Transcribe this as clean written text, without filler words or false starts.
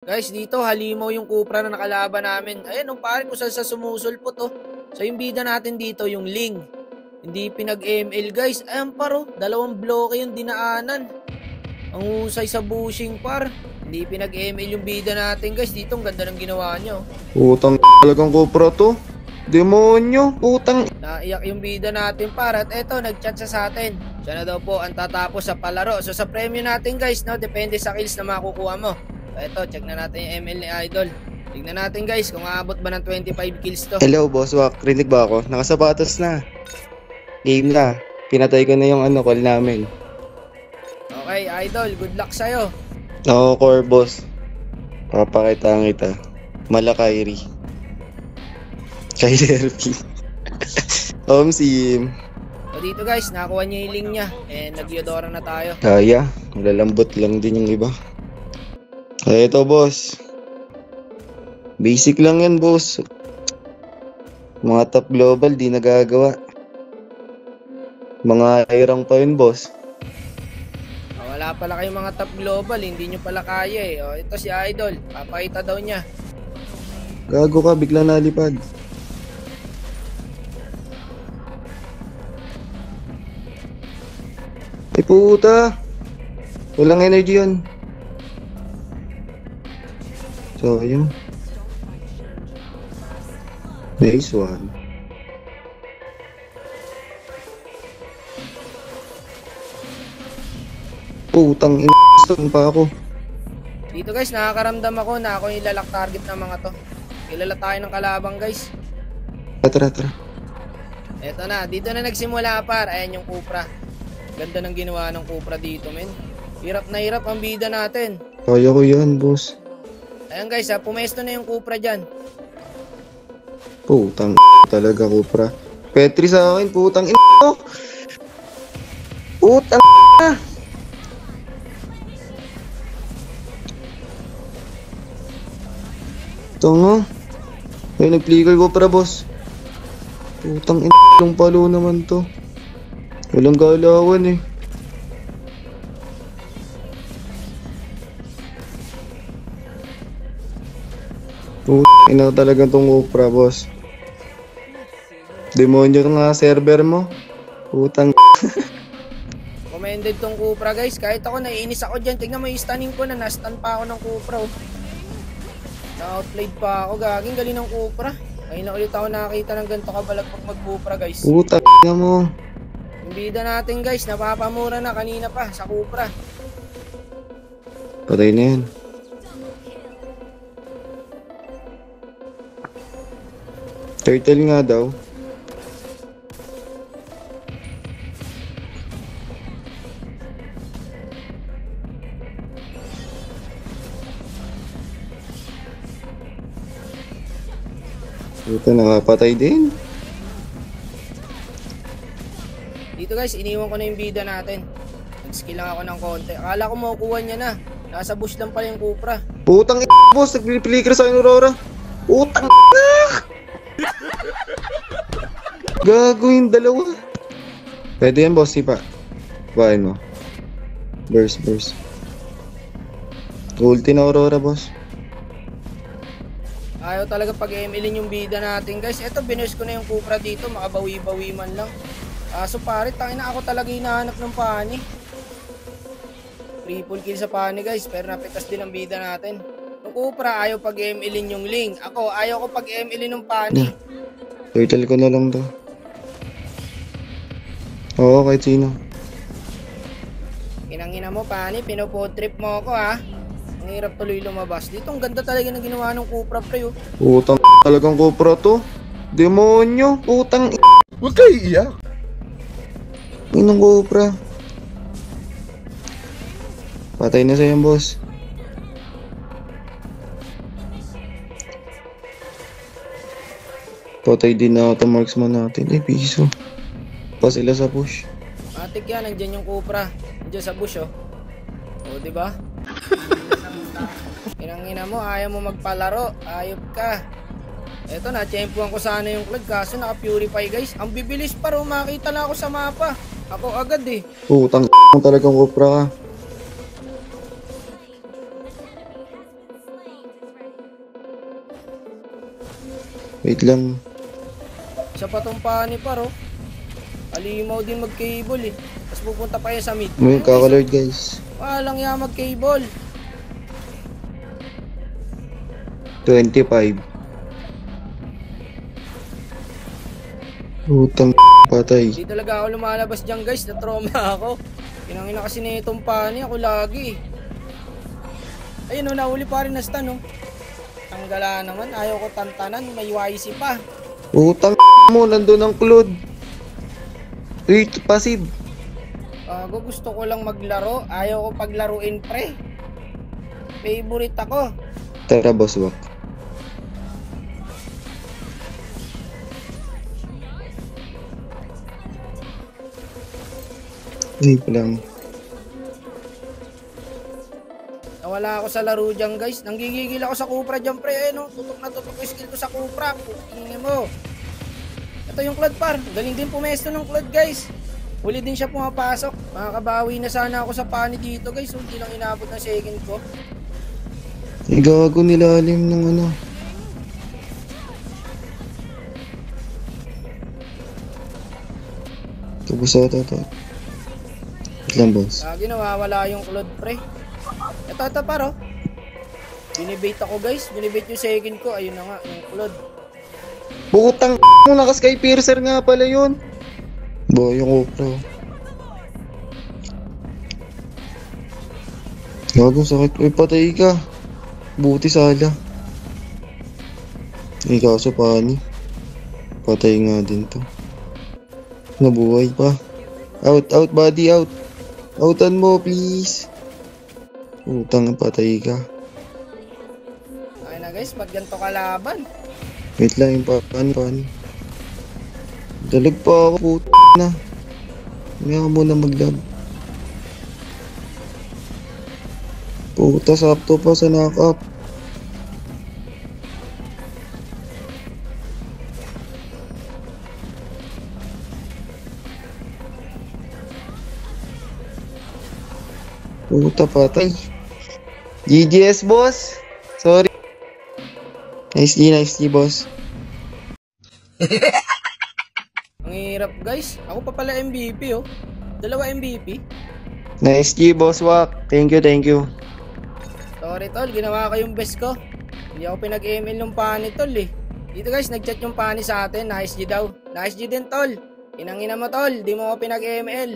Guys, dito halimaw yung Cupra na nakalaban namin. Ayan, nung pare kung saan sa sumusulpot to. So yung bida natin dito, yung Ling. Hindi pinag-ML guys. Ayan paro, dalawang bloke yung dinaanan. Ang husay sa bushing par. Hindi pinag-ML yung bida natin guys. Dito ang ganda ng ginawa nyo. Utang talagang Cupra to. Demonyo, utang. Naiyak yung bida natin par. At eto, nag-chat siya sa atin. Siya na daw po ang tatapos sa palaro. So sa premyo natin guys, no, depende sa kills na makukuha mo. So eto, check na natin yung ML ni Idol. Tignan natin guys kung aabot ba ng 25 kills to. Hello boss, wak. Rinig ba ako? Nakasapatos na. Game na. Pinatay ko na yung call namin. Okay, Idol, good luck sa'yo. Oo, core boss. Papakitaan kita. Malakairi. Kyler P. Sim. So dito guys, nakakuha niya yung link niya. And nag-Yodora na tayo. Kaya, malalambot lang din yung iba. Ito boss. Basic lang yan boss. Mga top global di nagagawa. Mga airang pa yun boss. Wala pala kayong mga top global, hindi nyo pala kaya eh. O, ito si Idol, papakita daw niya. Gago ka, bigla nalipad. Ay puta. Walang energy yun. So, yun. Nice one. Putang ina pa ako. Dito guys, nakakaramdam ako na ako yung lalak target ng mga to. Kilala tayo ng kalabang guys. Tara. Eto na, dito na nagsimula par. Ayan yung Cupra. Ganda ng ginawa ng Cupra dito men. Hirap na hirap ang bida natin. Kaya ko yan boss. Ayan guys, pumesto na yung Cupra dyan. Putang talaga Cupra. Petri sa akin, putang ina. Putang ina. Tungo. Ay, nag-flicker Cupra boss. Putang ina yung palo naman to. Walang galawan eh. Putang ina talaga tong Cupra boss. Demonyo nga server mo. Putang Commended tong Cupra guys. Kahit ako naiinis ako dyan. Tignan mo yung stunning ko na na-stun pa ako ng Cupra. Oh. Na-outplayed pa ako. Gaging galing ng Cupra. Ngayon na ulit ako nakakita ng ganito kabalag pag mag-Cupra guys. putang ina mo. Yung bida natin guys, napapamura na kanina pa sa Cupra. Patay na yan. Turtle nga daw. Ito nakapatay din. Dito guys, iniwan ko na yung bida natin. Nag-skill lang ako ng konti. Akala ko makukuha niya na. Nasa bush lang pala yung Cupra. Putang ina boss, nag-flicker sa akin Aurora. Putang ina. Gago yung dalawa. Pwede yan boss, sipa. Bahin mo. Burst. Ulti na Aurora boss. Ayaw talaga pag-MLin yung bida natin guys. Eto, binurse ko na yung Cupra dito. Makabawi-bawi man lang. So pare, tangina ako talaga hinahanap ng pani. Triple kill sa pani guys. Pero napitas din ang bida natin. Yung Cupra, ayaw pag-MLin yung Ling. Ako, ayaw ko pag-MLin ng pani. Turtle ko na lang to. Oo, kahit sino. Kinangina mo pani, pinupod trip mo ako ha. Ang hirap tuloy lumabas. Dito ang ganda talaga ng ginawa ng Cupra pre oh. Putang talagang Cupra to. Demonyo, putang Huwag kayo iiyak. inong Cupra. Patay na sa'yo boss. Patay din na auto marksman natin. Piso. Pa sila sa push. Matik yan, nandyan yung Cupra. Nandyan sa bush oh. O diba? Kinangina mo, ayaw mo magpalaro. Ayop ka. Eto na, champion ko sana yung Cloud kaso naka-purify guys. Ang bibilis pa ro, makita na ako sa mapa. Ako agad eh. Putang talagang Cupra ka. Wait lang. Isa pa tong pani par oh. Alimaw din mag-cable eh. Tapos pupunta pa yan sa mid. May Ayun, guys, kakalord guys. walang yan mag-cable. 25. Utang patay. Hindi talaga ako lumalabas dyan guys. Na-trauma ako. Pinangina kasi na itong pani. Ako lagi eh. Ayun oh, nahuli pa rin na stun oh. Tanggala naman. Ayaw ko tantanan. May YC pa. Utang mo, nandun ang Claude. Wait, passive. Gusto ko lang maglaro. Ayaw ko paglaruin pre. Favorite ako. Tara boss, wak. Wait lang. Nawala ako sa laro dyan guys. Nanggigigil ako sa Cupra dyan pre. Eh, no? Tutok na tutok yung skill ko sa Cupra. Putingin mo. Ito yung Claude par. Galing din pumesto ng Claude guys. Huli din siya pumapasok. Makakabawi na sana ako sa pani dito guys. Hindi lang inabot ng second ko. Gago nilalim ng ano. Tapos ito. Wait lang boss. Lagi nawawala yung Claude pre. Ito paro. Binibait ako guys. Binibait yung second ko. Ayun na nga yung Claude. Bukutang mo na Sky Piercer nga pala yun. Boy, yung Cupra. Gago, sakit. Uy, patay ka. Buti sala. Ay, kaso pani. Patay nga din to. Nabuhay pa. Out, body, out. Outan mo, please. Utang, patay ka. Ay na guys, pag ganito kalaban. Wait lang, yung pani. Dalag pa ako, puto na. May ako muna mag-lab. Puta, sakto pa sa knock-up. Puta, patay. GGS, boss. Sorry. Nice G, boss. Ang hirap guys. Ako pa pala MVP oh. 2 MVP. Nice G, boss, wak. Thank you. Sorry tol, ginawa ko yung best ko. Hindi ako pinag-ML ng pani tol eh. Dito guys, nag-chat yung pani sa atin. Nice G daw. Nice G din tol. Inangina mo tol, di mo ako pinag-ML.